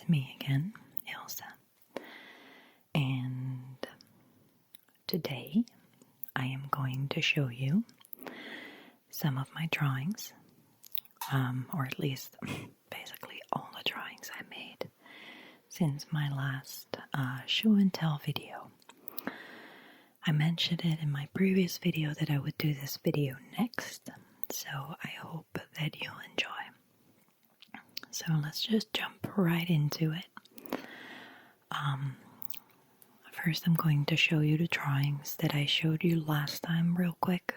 it's me again, Ilse. And today I am going to show you some of my drawings, or at least basically all the drawings I made since my last show and tell video. I mentioned it in my previous video that I would do this video next, so I hope that you'll enjoy. So let's just jump right into it. First I'm going to show you the drawings that I showed you last time real quick,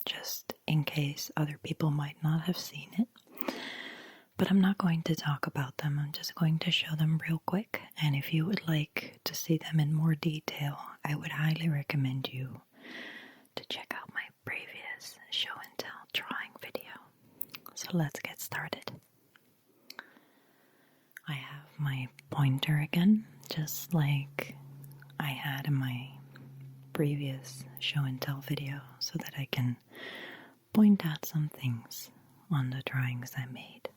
just in case other people might not have seen it. But I'm not going to talk about them, I'm just going to show them real quick, and if you would like to see them in more detail, I would highly recommend you to check out my previous show and tell drawing video. So let's get started. I have my pointer again, just like I had in my previous show and tell video, so that I can point out some things on the drawings I made.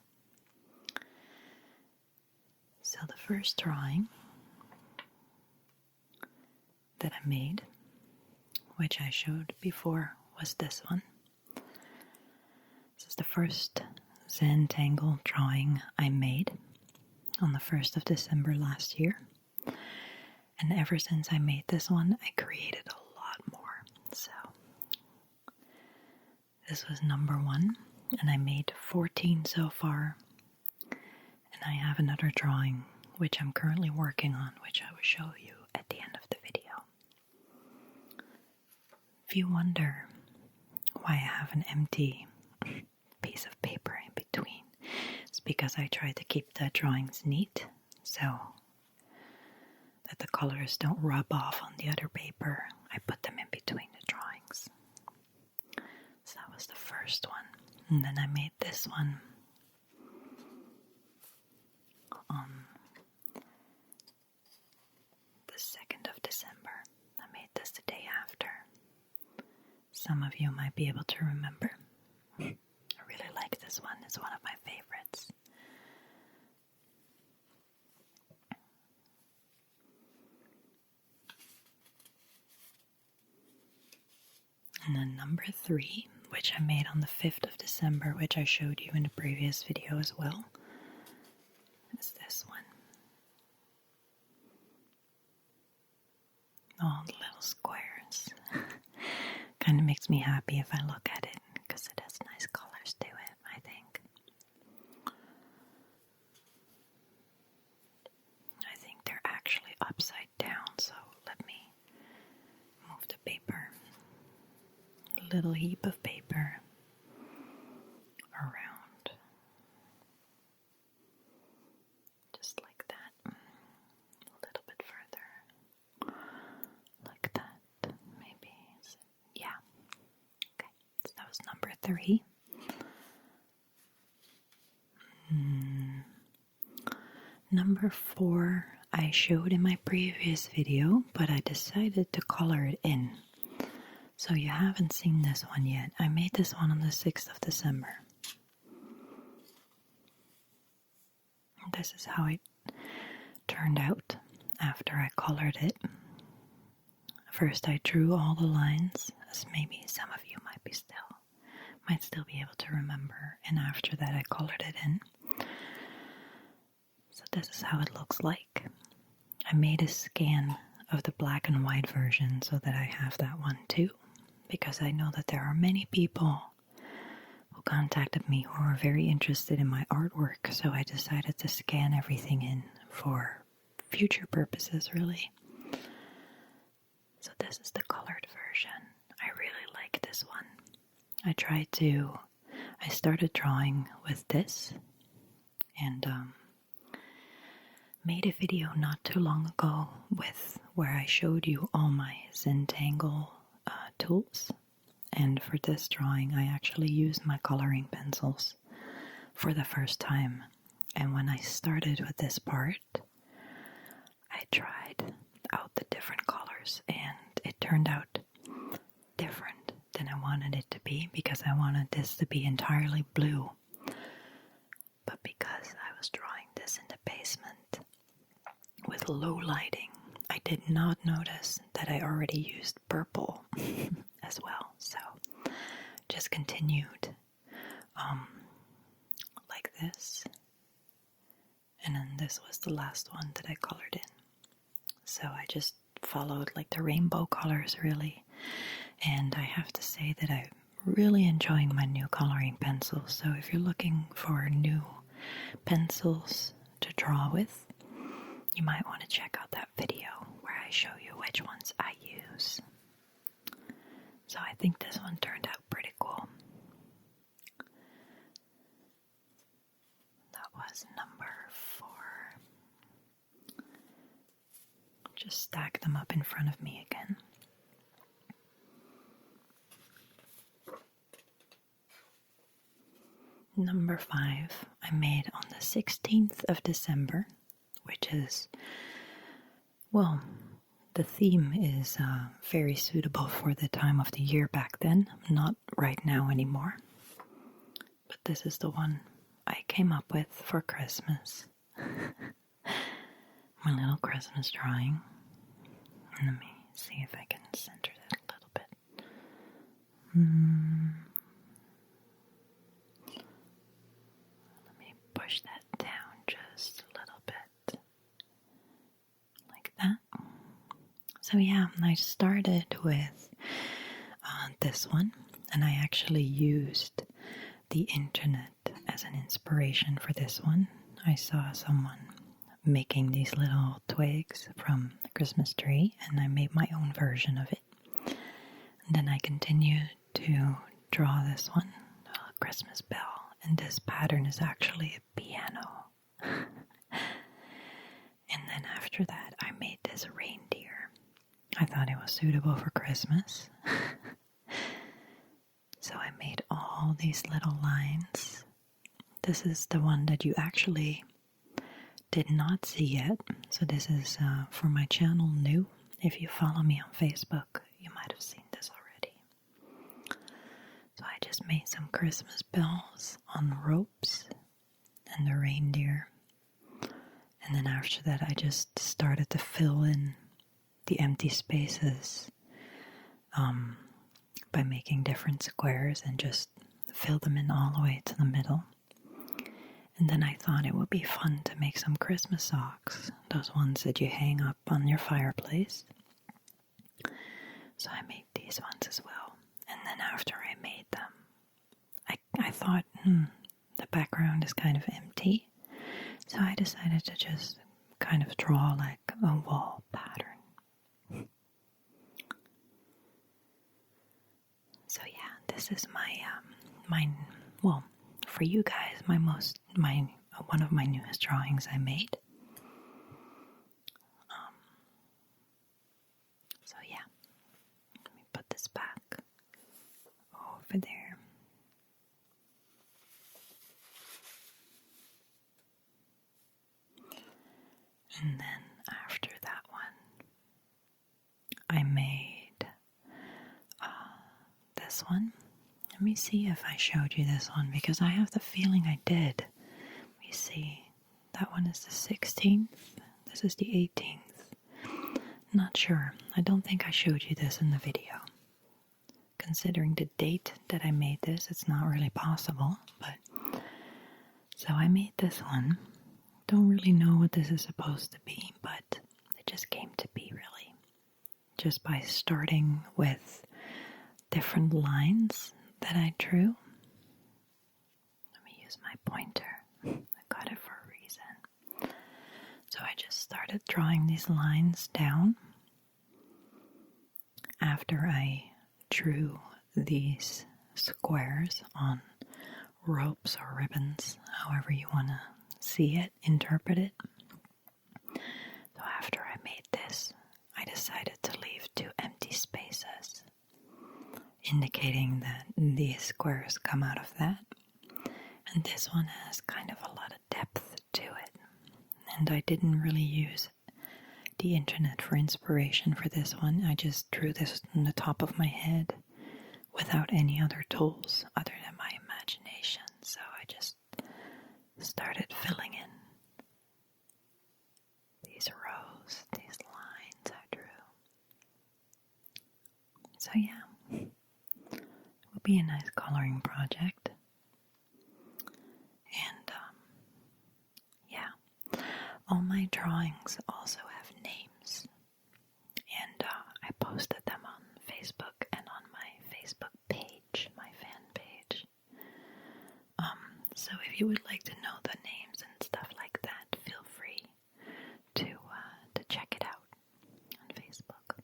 So the first drawing that I made, which I showed before, was this one. This is the first Zentangle drawing I made on the 1st of December last year. And ever since I made this one, I created a lot more. So this was number 1, and I made 14 so far. And I have another drawing which I'm currently working on, which I will show you at the end of the video. If you wonder why I have an empty piece of paper in between, it's because I try to keep the drawings neat so that the colors don't rub off on the other paper. I put them in between the drawings. So that was the first one. And then I made this one on the 2nd of December. I made this the day after. Some of you might be able to remember. I really like this one. It's one of my favorites. And then number 3, which I made on the 5th of December, which I showed you in the previous video as well, is this one. All the little squares. Kind of makes me happy if I look at it, because it has nice colors to it, I think. I think they're actually upside down, so let me move the paper. A little heap of paper around. Just like that. A little bit further. Like that, maybe. Yeah. Okay, so that was number 3. Number 4 I showed in my previous video, but I decided to color it in. So you haven't seen this one yet. I made this one on the 6th of December. This is how it turned out after I colored it. First I drew all the lines, as maybe some of you might still be able to remember, and after that I colored it in. So this is how it looks like. I made a scan of the black and white version so that I have that one too, because I know that there are many people who contacted me who are very interested in my artwork, so I decided to scan everything in for future purposes, really. So this is the colored version. I really like this one. I started drawing with this, and made a video not too long ago where I showed you all my Zentangle tools. And for this drawing, I actually used my coloring pencils for the first time. And when I started with this part, I tried out the different colors, and it turned out different than I wanted it to be, because I wanted this to be entirely blue. But because I was drawing this in the basement, with low lighting, I did not notice that I already used purple as well. So just continued like this. And then this was the last one that I colored in. So I just followed like the rainbow colors really. And I have to say that I'm really enjoying my new coloring pencils. So if you're looking for new pencils to draw with, you might want to check out that video where I show you which ones I use. So I think this one turned out pretty cool. That was number 4. Just stack them up in front of me again. Number 5 I made on the 16th of December, which is, well, the theme is very suitable for the time of the year back then, not right now anymore. But this is the one I came up with for Christmas. My little Christmas drawing. Let me see if I can center that a little bit. Let me push that down just a little bit. Like that. So yeah, I started with this one, and I actually used the internet as an inspiration for this one. I saw someone making these little twigs from the Christmas tree, and I made my own version of it. And then I continued to draw this one, a Christmas bell, and this pattern is actually a piano. And then after that, I made this reindeer. I thought it was suitable for Christmas. So I made all these little lines. This is the one that you actually did not see yet. So this is for my channel new. If you follow me on Facebook, you might have seen this already. So I just made some Christmas bells on ropes and the reindeer. And then after that, I just started to fill in the empty spaces by making different squares and just fill them in all the way to the middle. And then I thought it would be fun to make some Christmas socks, those ones that you hang up on your fireplace. So I made these ones as well. And then after I made them, I thought, the background is kind of empty. So I decided to just kind of draw like a wall pattern. So yeah, this is well, for you guys, one of my newest drawings I made. So yeah, let me put this back over there. And then after that one, I made this one. Let me see if I showed you this one, because I have the feeling I did. Let me see. That one is the 16th. This is the 18th. Not sure. I don't think I showed you this in the video. Considering the date that I made this, it's not really possible. But so I made this one. Don't really know what this is supposed to be, but it just came to be really. Just by starting with different lines that I drew. Let me use my pointer. I got it for a reason. So I just started drawing these lines down after I drew these squares on ropes or ribbons, however you want to see it, interpret it. So after I made this, I decided to leave 2 empty spaces, indicating that these squares come out of that. And this one has kind of a lot of depth to it. And I didn't really use the internet for inspiration for this one. I just drew this on the top of my head without any other tools other than my imagination. So I just started filling in these rows. be a nice coloring project. And yeah, all my drawings also have names, and I posted them on Facebook and on my Facebook page, my fan page. So if you would like to know the names and stuff like that, feel free to check it out on Facebook.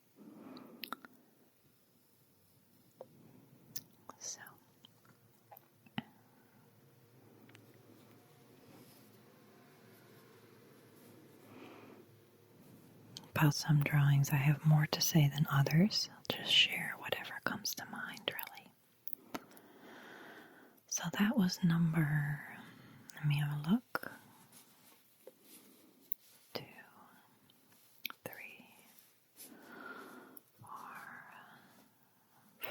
So about some drawings, I have more to say than others. I'll just share whatever comes to mind, really. So that was number, let me have a look. 2, 3, 4, 5,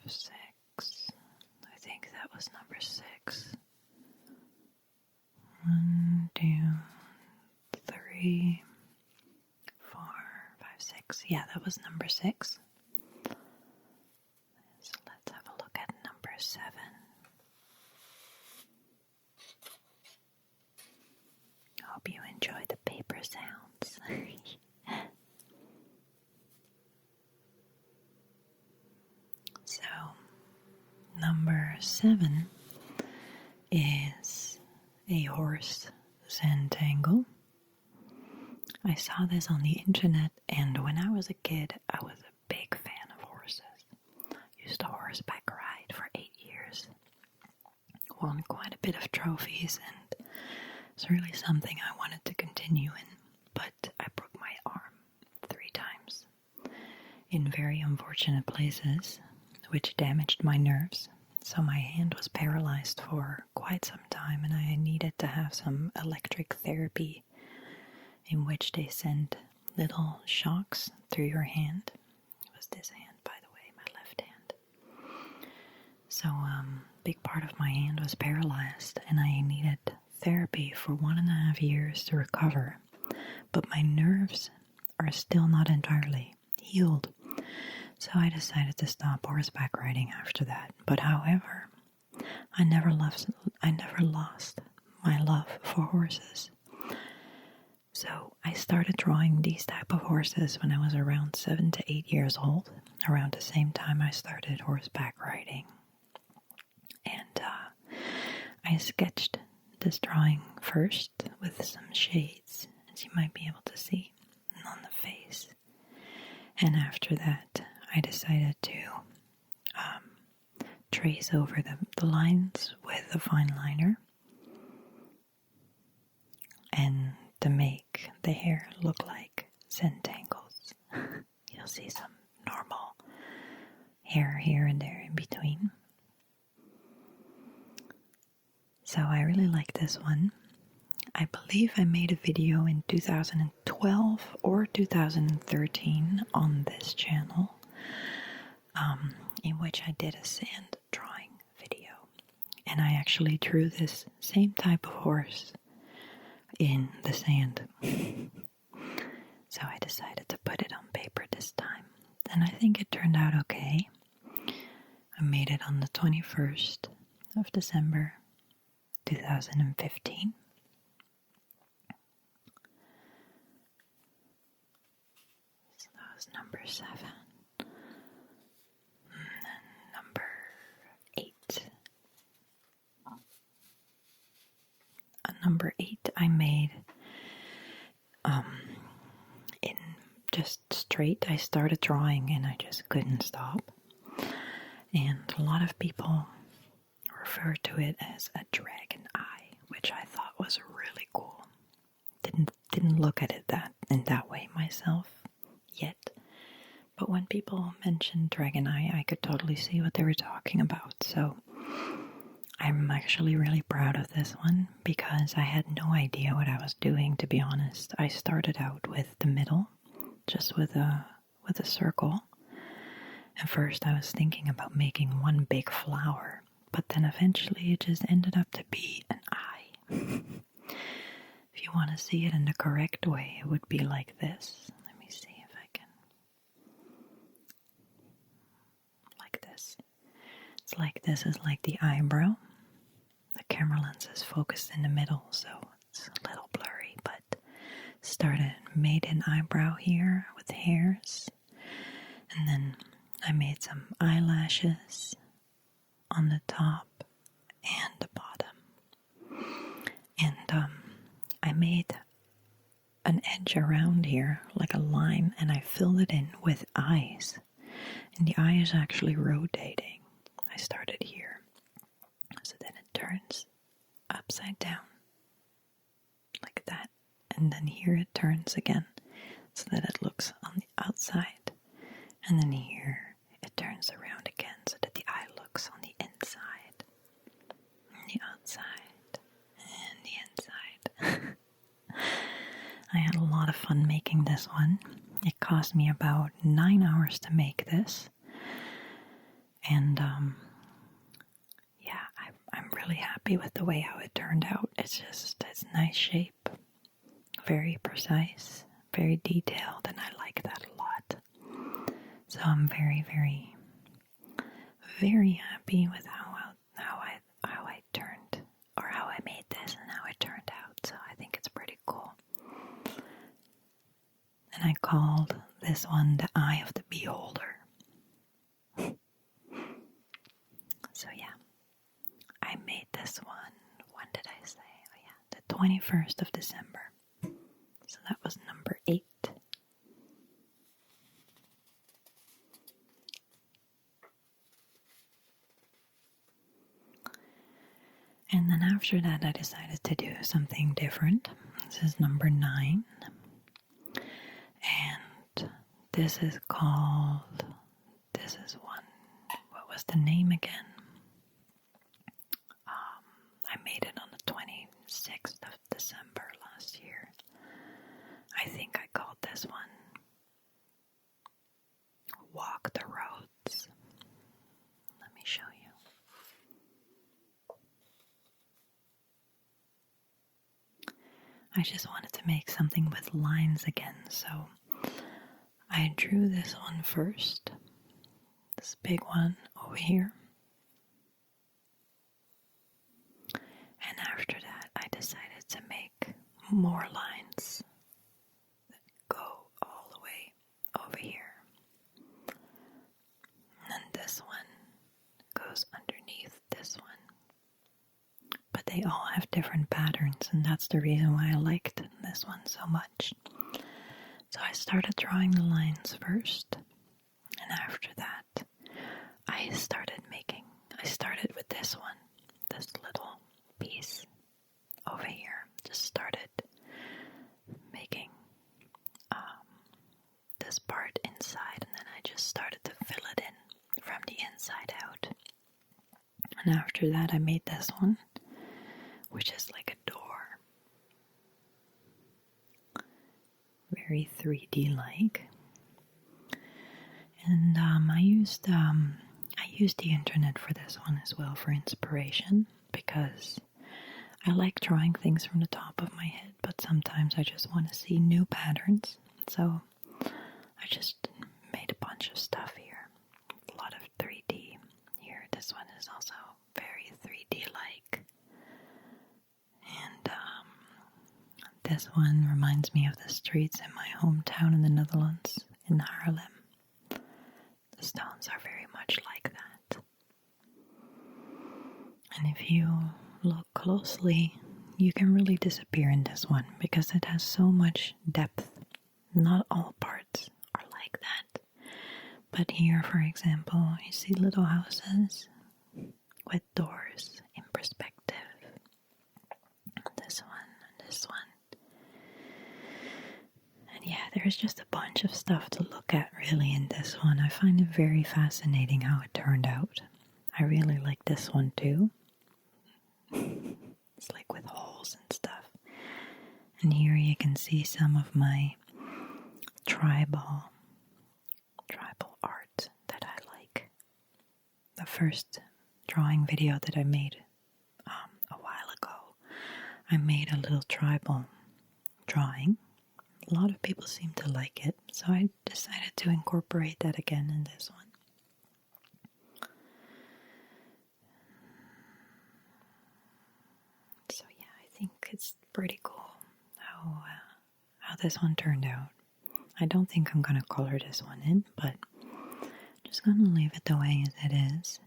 6. I think that was number 6. 1, 2, 3, 4, 5, 6. Yeah, that was number 6. So let's have a look at number 7. Hope you enjoy the paper sounds. So, number 7 is a horse Zentangle. I saw this on the internet, and when I was a kid, I was a big fan of horses. Used to horseback ride for 8 years. Won quite a bit of trophies, and it's really something I wanted to continue in, but I broke my arm 3 times in very unfortunate places, which damaged my nerves. So my hand was paralyzed for quite some time, and I needed to have some electric therapy in which they send little shocks through your hand. It was this hand, by the way, my left hand. So big part of my hand was paralyzed, and I needed therapy for 1.5 years to recover. But my nerves are still not entirely healed. So I decided to stop horseback riding after that. But however, I never lost my love for horses. So I started drawing these type of horses when I was around 7 to 8 years old, around the same time I started horseback riding. And I sketched this drawing first with some shades, as you might be able to see, on the face. And after that, I decided to trace over the lines with a fine liner and to make the hair look like Zentangles. You'll see some normal hair here and there in between. So I really like this one. I believe I made a video in 2012 or 2013 on this channel, in which I did a sand drawing video. And I actually drew this same type of horse in the sand. So I decided to put it on paper this time. And I think it turned out okay. I made it on the 21st of December 2015. So that was number 7. And then number 8. Number 8 I made in just straight. I started drawing and I just couldn't stop. And a lot of people refer to it as a dragon eye, which I thought was really cool. Didn't look at it in that way myself yet. But when people mentioned dragon eye, I could totally see what they were talking about. So I'm actually really proud of this one because I had no idea what I was doing, to be honest. I started out with the middle, just with a circle. At first I was thinking about making one big flower, but then eventually it just ended up to be an eye. If you want to see it in the correct way, it would be like this. Let me see if I can. Like this. like this is like the eyebrow. The camera lens is focused in the middle, so it's a little blurry, but made an eyebrow here with hairs, and then I made some eyelashes on the top and the bottom, and I made an edge around here, like a line, and I filled it in with eyes, and the eye is actually rotating. I started here, so then it turns upside down, like that, and then here it turns again, so that it looks on the outside, and then here it turns around again, so that the eye looks on the inside, and the outside, and the inside. I had a lot of fun making this one. It cost me about 9 hours to make this, and yeah, I'm really happy with the way how it turned out. It's nice shape, very precise, very detailed, and I like that a lot. So I'm very, very, very happy with how I turned, or how I made this and how it turned out. So I think it's pretty cool. And I called this one the Eye of the Beholder. So yeah, I made this one, when did I say? Oh yeah, the 21st of December. So that was number 8. And then after that, I decided to do something different. This is number 9. And this is one, what was the name again? I made it on the 26th of December last year. I think I called this one Walk the Roads. Let me show you. I just wanted to make something with lines again, so I drew this one first, this big one over here, and after that I decided to make more lines that go all the way over here, and then this one goes underneath this one. But they all have different patterns, and that's the reason why I liked this one so much. So I started drawing the lines first, and after that, I started with this one, this little piece over here. Just started making this part inside, and then I just started to fill it in from the inside out. And after that, I made this one, which is like a door. Very 3D-like. And I used the internet for this one as well for inspiration, because I like drawing things from the top of my head, but sometimes I just want to see new patterns. So I just made a bunch of stuff here. A lot of 3D here. This one is also very 3D-like. And this one reminds me of the streets in my hometown in the Netherlands, in Haarlem. The stones are very much like that. And if you look closely, you can really disappear in this one, because it has so much depth. Not all parts are like that. But here, for example, you see little houses with doors in perspective. This one, and this one. And yeah, there's just a bunch of stuff to look at really in this one. I find it very fascinating how it turned out. I really like this one too. It's like with holes and stuff. And here you can see some of my tribal art that I like. The first drawing video that I made a while ago, I made a little tribal drawing. A lot of people seem to like it, so I decided to incorporate that again in this one. it's pretty cool how this one turned out. I don't think I'm going to color this one in, but I'm just going to leave it the way it is.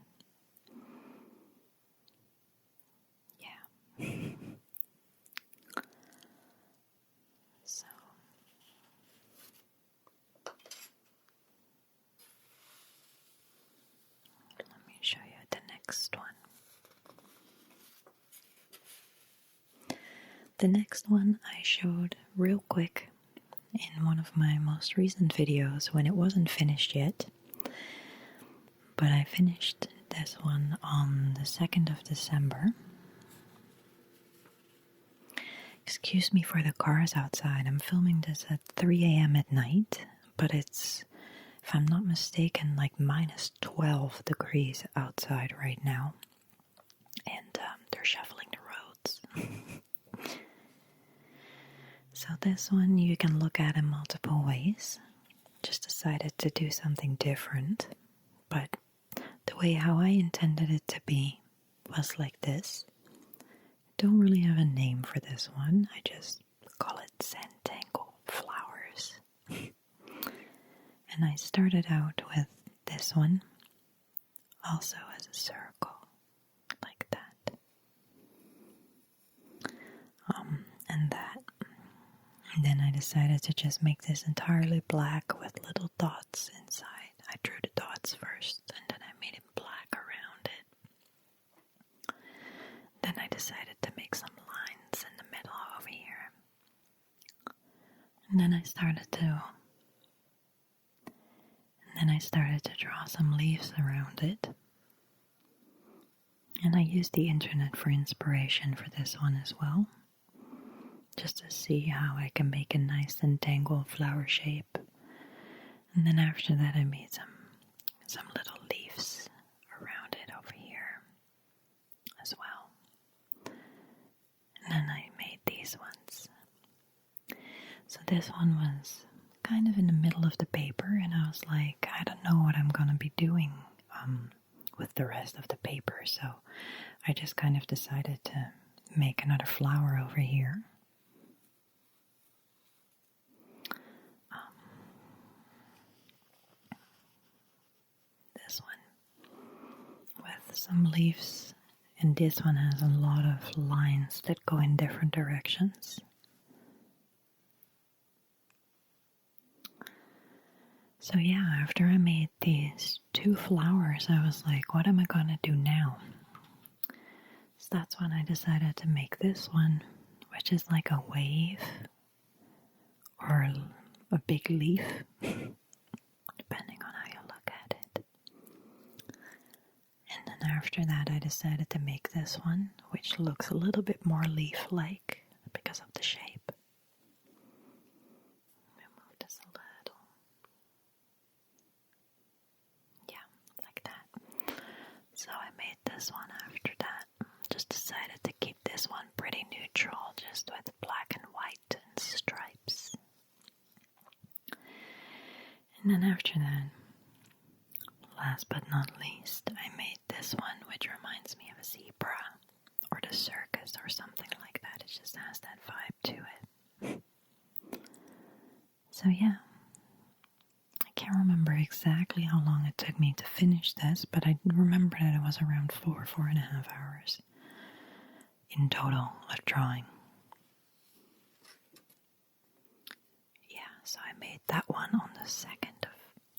Yeah. So, let me show you the next one. The next one I showed real quick in one of my most recent videos when it wasn't finished yet. But I finished this one on the 2nd of December. Excuse me for the cars outside. I'm filming this at 3 a.m. at night, but it's, if I'm not mistaken, like minus 12 degrees outside right now. And they're shoveling the roads. So this one you can look at in multiple ways. Just decided to do something different, but the way how I intended it to be was like this. Don't really have a name for this one. I just call it Zentangle flowers. And I started out with this one also as a circle, like that. And that. And then I decided to just make this entirely black with little dots inside. I drew the dots first, and then I made it black around it. Then I decided to make some lines in the middle over here. And then I started to draw some leaves around it. And I used the internet for inspiration for this one as well, just to see how I can make a nice entangled flower shape. And then after that I made some little leaves around it over here as well. And then I made these ones. So this one was kind of in the middle of the paper, and I was like, I don't know what I'm gonna be doing with the rest of the paper, so I just kind of decided to make another flower over here. This one with some leaves, and this one has a lot of lines that go in different directions. So yeah, after I made these two flowers, I was like, what am I gonna do now? So that's when I decided to make this one, which is like a wave or a big leaf, depending on how you look at it. And then after that, I decided to make this one, which looks a little bit more leaf-like because of the shape. Let me move this a little. Like that. So I made this one after that. Just decided to keep this one pretty neutral, just with black and white and stripes. And then after that, last but not least, I made this one, which reminds me of a zebra or the circus or something like that. It just has that vibe to it. So yeah. I can't remember exactly how long it took me to finish this, but I remember that it was around 4.5 hours in total of drawing. Yeah, so I made that one on the 2nd of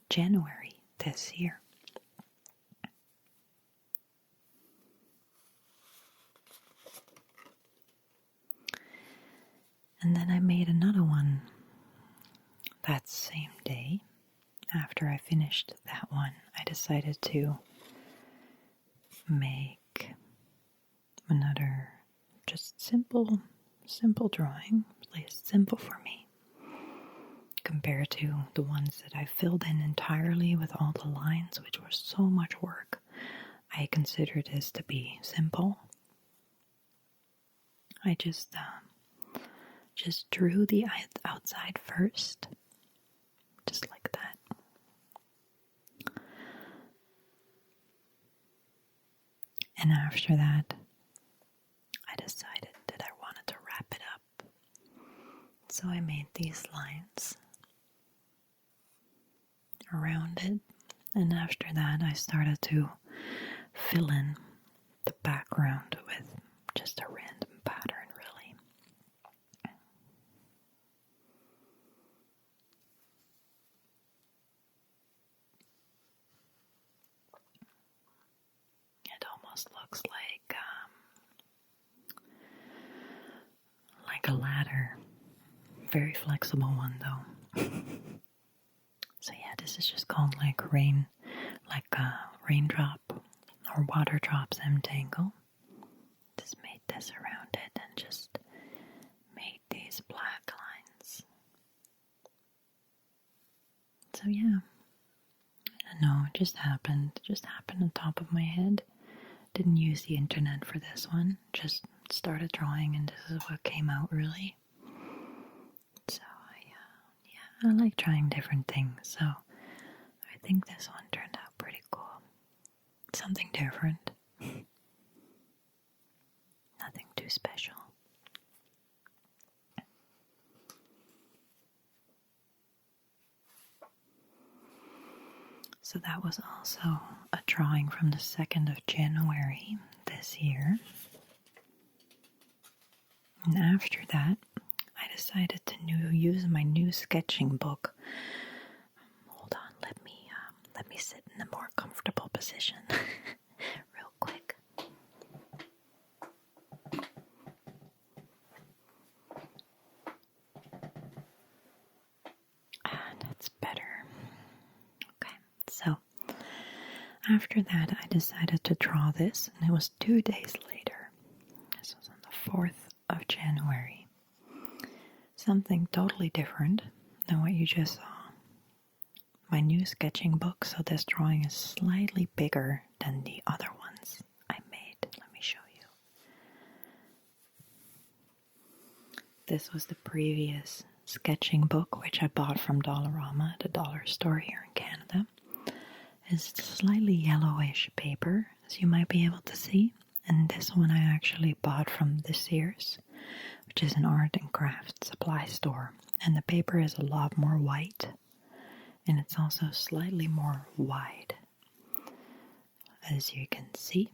January this year. And then I made another one that same day. After I finished that one, I decided to make another just simple drawing, at least simple for me, compared to the ones that I filled in entirely with all the lines, which was so much work. I consider this to be simple. I just drew the outside first, just like that. And after that, I decided that I wanted to wrap So I made these lines around it, and after that I started to fill in the background with just a random pattern, really. It almost looks like a ladder. Very flexible one though. So yeah, this is just called like a raindrop or water drops Zentangle. Just made this around it and just made these black lines. So yeah, I don't know, it just happened. It just happened on top of my head. Didn't use the internet for this one. Just started drawing and this is what came out really. So I like trying different things. So I think this one turned out pretty cool. Something different. Nothing too special. So that was also a drawing from the 2nd of January this year. And after that, I decided to use my new sketching book. Hold on, let me sit in a more comfortable position real quick. That's better. Okay, so after that I decided to draw this, and it was 2 days later. This was on the 4th of January. Something totally different than what you just saw. My new sketching book, so this drawing is slightly bigger than the other ones I made. Let me show you. This was the previous sketching book, which I bought from Dollarama, the dollar store here in Canada. It's slightly yellowish paper, as you might be able to see. And this one I actually bought from the Sears, which is an art and craft supply store. And the paper is a lot more white, and it's also slightly more wide, as you can see.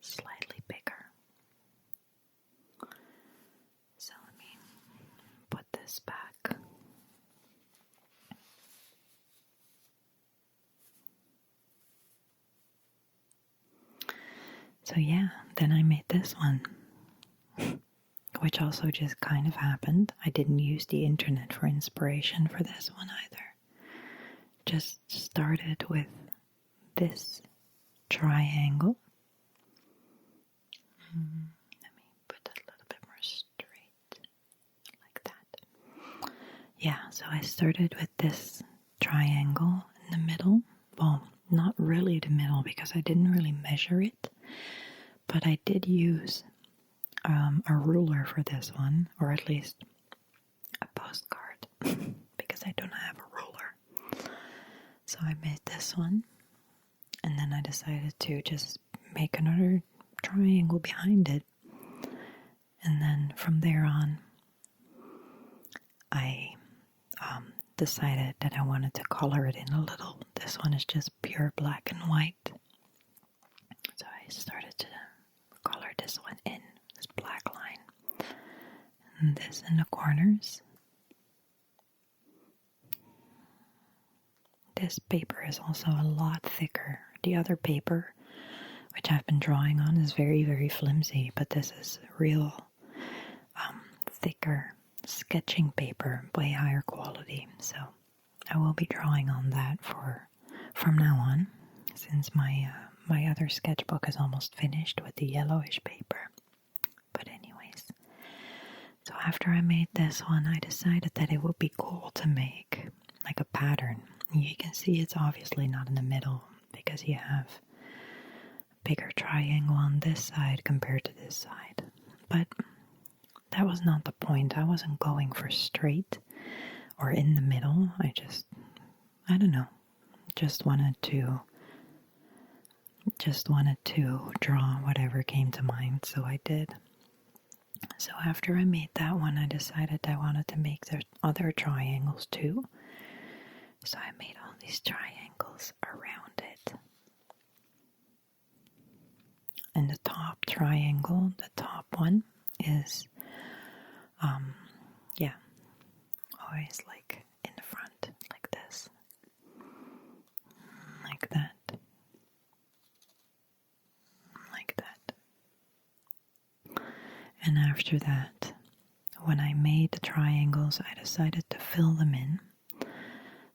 Slightly bigger. So let me put this back. So yeah, then I made this one, which also just kind of happened. I didn't use the internet for inspiration for this one either. Just started with this triangle. Let me put that a little bit more straight, like that. Yeah, so I started with this triangle in the middle. Well, not really the middle because I didn't really measure it, but I did use a ruler for this one, or at least a postcard, because I don't have a ruler. So I made this one, and then I decided to just make another triangle behind it. And then from there on, I decided that I wanted to color it in a little. This one is just pure black and white. So I started to color this one in, this black line. And this in the corners. This paper is also a lot thicker. The other paper, which I've been drawing on, is very, very flimsy, but this is real thicker sketching paper, way higher quality. So I will be drawing on that from now on, since my other sketchbook is almost finished with the yellowish paper. But anyways, so after I made this one, I decided that it would be cool to make like a pattern. You can see it's obviously not in the middle because you have a bigger triangle on this side compared to this side. But that was not the point. I wasn't going for straight or in the middle. I don't know, just wanted to draw whatever came to mind, so I did. So after I made that one, I decided I wanted to make the other triangles too. So I made all these triangles around it. And the top triangle, the top one, is, always like in the front, like this. Like that. Like that. And after that, when I made the triangles, I decided to fill them in.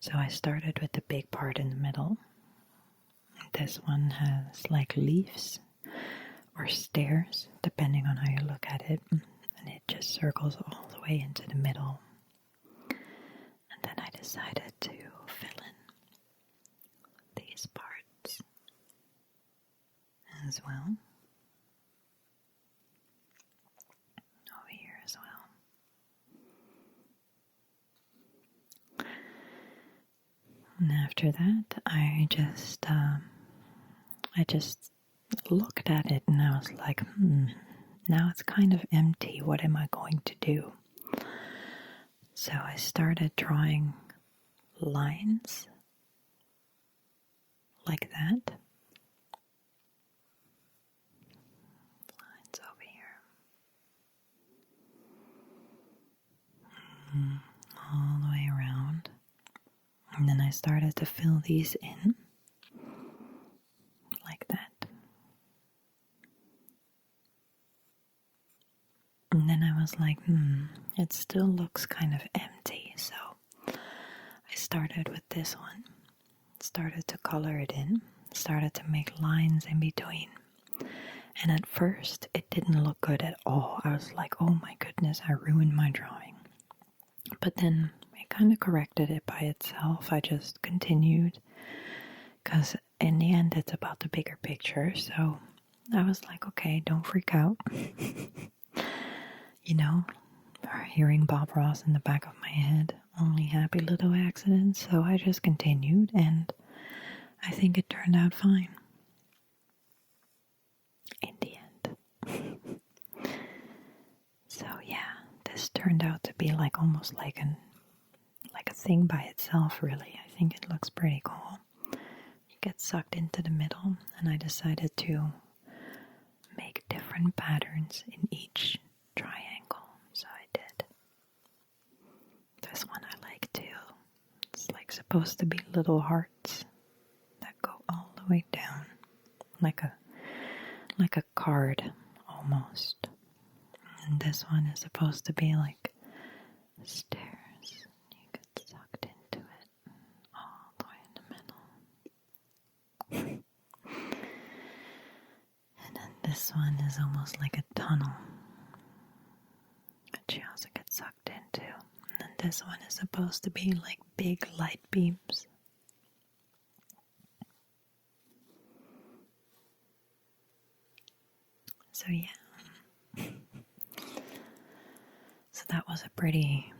So I started with the big part in the middle. This one has like leaves or stairs, depending on how you look at it. And it just circles all the way into the middle. And then I decided to fill in these parts as well. Over here as well. And after that, I just looked at it and I was like, now it's kind of empty. What am I going to do? So I started drawing lines like that. Lines over here. All the way around. And then I started to fill these in like that. And then I was like, it still looks kind of empty. So I started with this one, started to color it in, started to make lines in between. And at first, it didn't look good at all. I was like, oh my goodness, I ruined my drawing. But then it kind of corrected it by itself. I just continued because in the end, it's about the bigger picture. So I was like, okay, don't freak out. You know, hearing Bob Ross in the back of my head, only happy little accidents. So I just continued, and I think it turned out fine. In the end. So yeah, this turned out to be like almost like a thing by itself, really. I think it looks pretty cool. You get sucked into the middle, and I decided to make different patterns in each triangle. So I did. This one I like too. It's like supposed to be little hearts that go all the way down, like a card almost. And this one is supposed to be like stairs. You get sucked into it all the way in the middle. And then this one is almost like a tunnel, which you also get sucked into. And then this one is supposed to be like big light beams. So yeah. So that was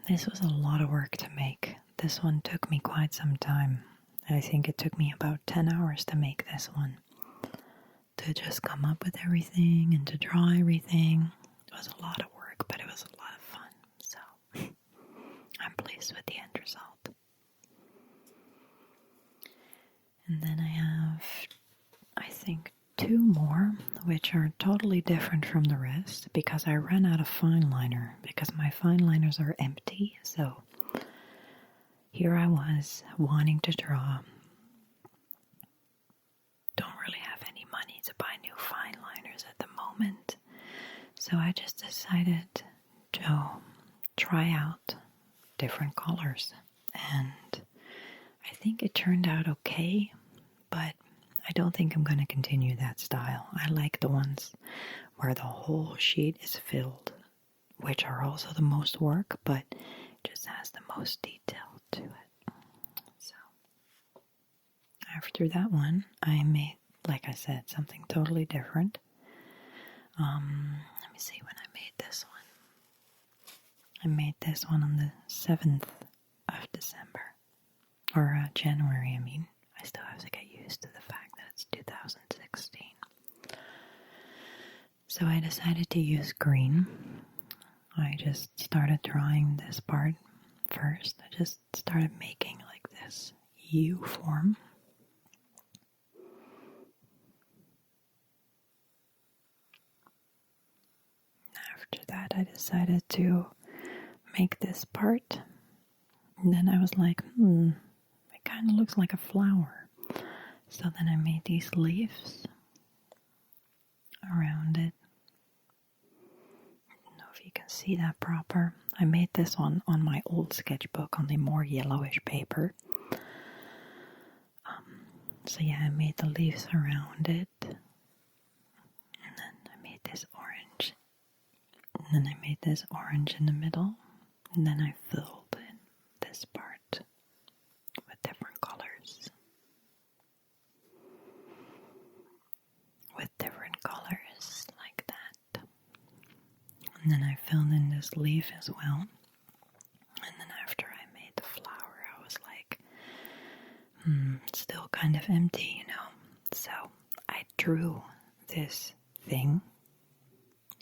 this was a lot of work to make. This one took me quite some time. I think it took me about 10 hours to make this one. To just come up with everything and to draw everything. It was a lot of work, but it was a lot of fun. So I'm pleased with the end result. And then I have, I think, 2 more, which are totally different from the rest because I ran out of fine liner because my fine liners are empty. So here I was wanting to draw. Don't really have any money to buy new fine liners at the moment. So I just decided to try out different colors. And I think it turned out okay, but I don't think I'm going to continue that style. I like the ones where the whole sheet is filled, which are also the most work, but just has the most detail to it. So after that one, I made, like I said, something totally different. Let me see when I made this one. I made this one on the 7th of December. Or January, I mean. I still have to get used to the fact that it's 2016. So I decided to use green. I just started drawing this part first. I just started making like this U form. After that, I decided to make this part. And then I was like, it kind of looks like a flower. So then I made these leaves around it. I don't know if you can see that proper. I made this one on my old sketchbook on the more yellowish paper. So yeah, I made the leaves around it. And then I made this orange. And then I made this orange in the middle. And then I filled in this part with different colors. With different colors like that. And then I filled in this leaf as well. And then after I made the flower, I was like, it's still kind of empty, you know. So I drew this thing.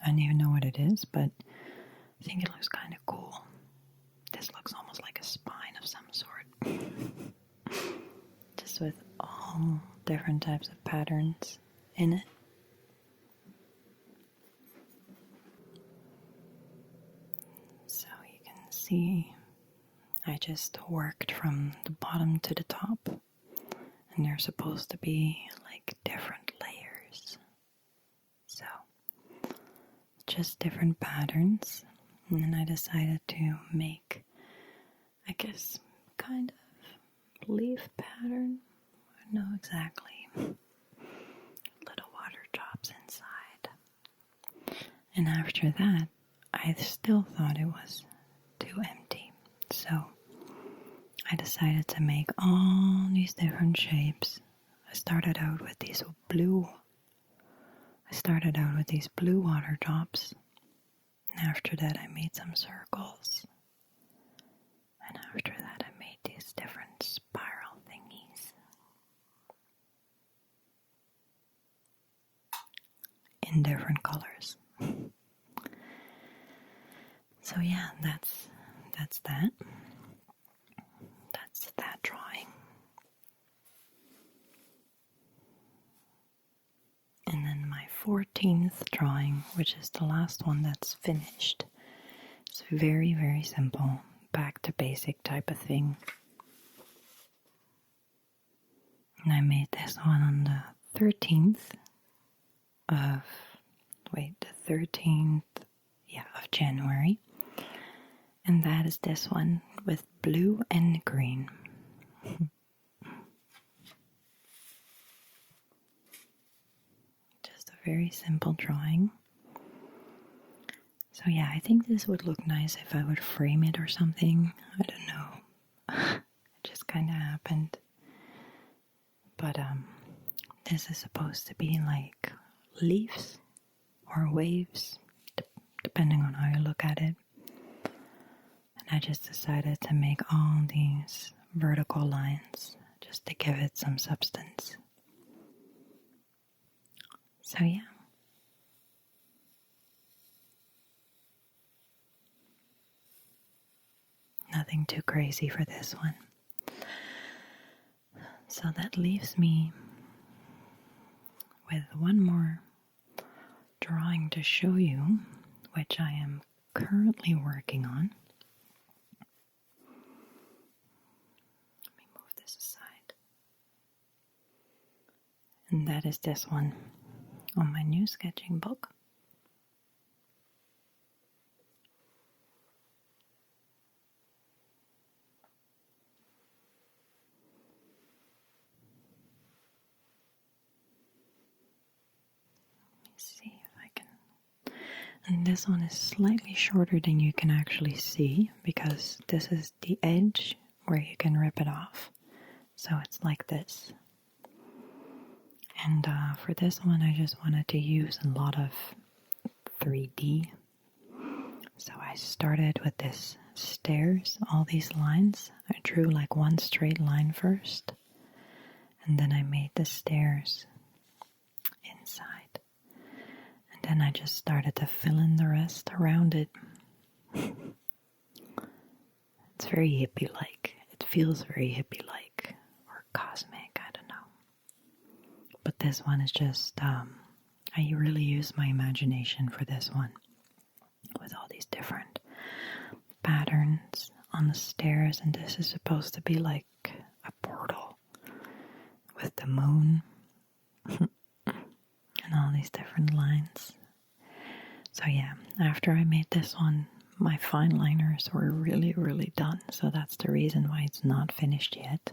I don't even know what it is, but I think it looks kind of cool. This looks almost like a spine of some sort. Just with all different types of patterns in it. So you can see I just worked from the bottom to the top, and they're supposed to be like different layers. So just different patterns, and then I decided to make, I guess, kind of leaf pattern. I don't know exactly. Little water drops inside. And after that, I still thought it was too empty. So I decided to make all these different shapes. I started out with these blue water drops. And after that, I made some circles. And after that, I made these different spiral thingies. In different colors. So yeah, that's that. That's that drawing. And then my 14th drawing, which is the last one that's finished. It's very, very simple, back to basic type of thing. And I made this one on the 13th of January. And that is this one with blue and green. Just a very simple drawing. So yeah, I think this would look nice if I would frame it or something. I don't know. It just kind of happened. But this is supposed to be like leaves or waves, depending on how you look at it. And I just decided to make all these vertical lines just to give it some substance. So yeah. Nothing too crazy for this one. So that leaves me with one more drawing to show you, which I am currently working on. Let me move this aside. And that is this one on my new sketching book. See if I can. And this one is slightly shorter than you can actually see because this is the edge where you can rip it off. So it's like this. And for this one, I just wanted to use a lot of 3D. So I started with this stairs, all these lines. I drew like one straight line first. And then I made the stairs inside. And then I just started to fill in the rest around it. It's very hippie-like. It feels very hippie-like or cosmic, I don't know. But this one is just, I really use my imagination for this one with all these different patterns on the stairs, and this is supposed to be like a portal with the moon and all these different lines. So yeah, after I made this one, my fine liners were really done, so that's the reason why it's not finished yet.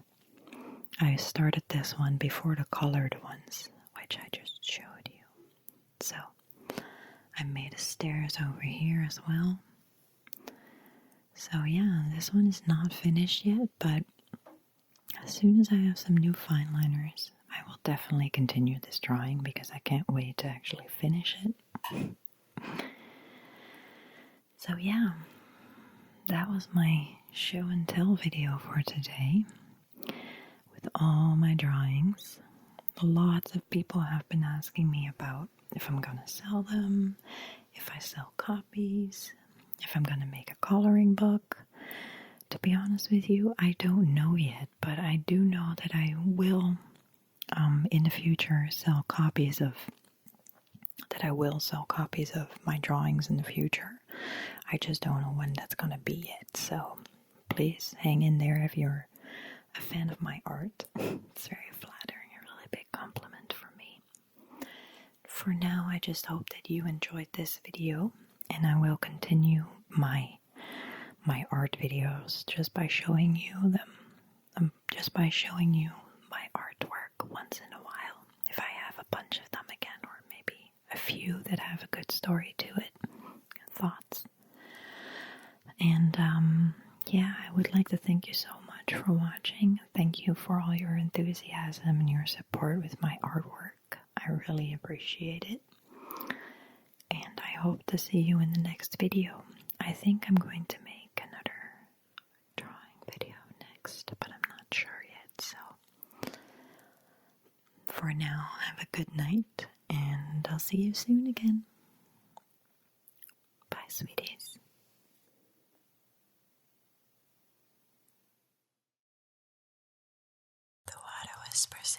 I started this one before the colored ones, which I just showed you. So I made the stairs over here as well. So yeah, this one is not finished yet, but as soon as I have some new fine liners, I will definitely continue this drawing because I can't wait to actually finish it. So yeah, that was my show and tell video for today with all my drawings. Lots of people have been asking me about if I'm gonna sell them, if I sell copies, if I'm gonna make a coloring book. To be honest with you, I don't know yet, but I do know that I will in the future sell copies of my drawings in the future. I just don't know when that's gonna be yet, so please hang in there if you're a fan of my art. It's very flattering, a really big compliment for me. For now, I just hope that you enjoyed this video, and I will continue my art videos just by showing you them, just by showing you my artwork once in a while, if I have a bunch of them again, or maybe a few that have a good story to it, thoughts. And yeah, I would like to thank you so much for watching. Thank you for all your enthusiasm and your support with my artwork. I really appreciate it. And I hope to see you in the next video. I think I'm going to make another drawing video next, but I'm not sure yet. So for now, have a good night, and I'll see you soon again. Bye, sweeties. The Water Whispers.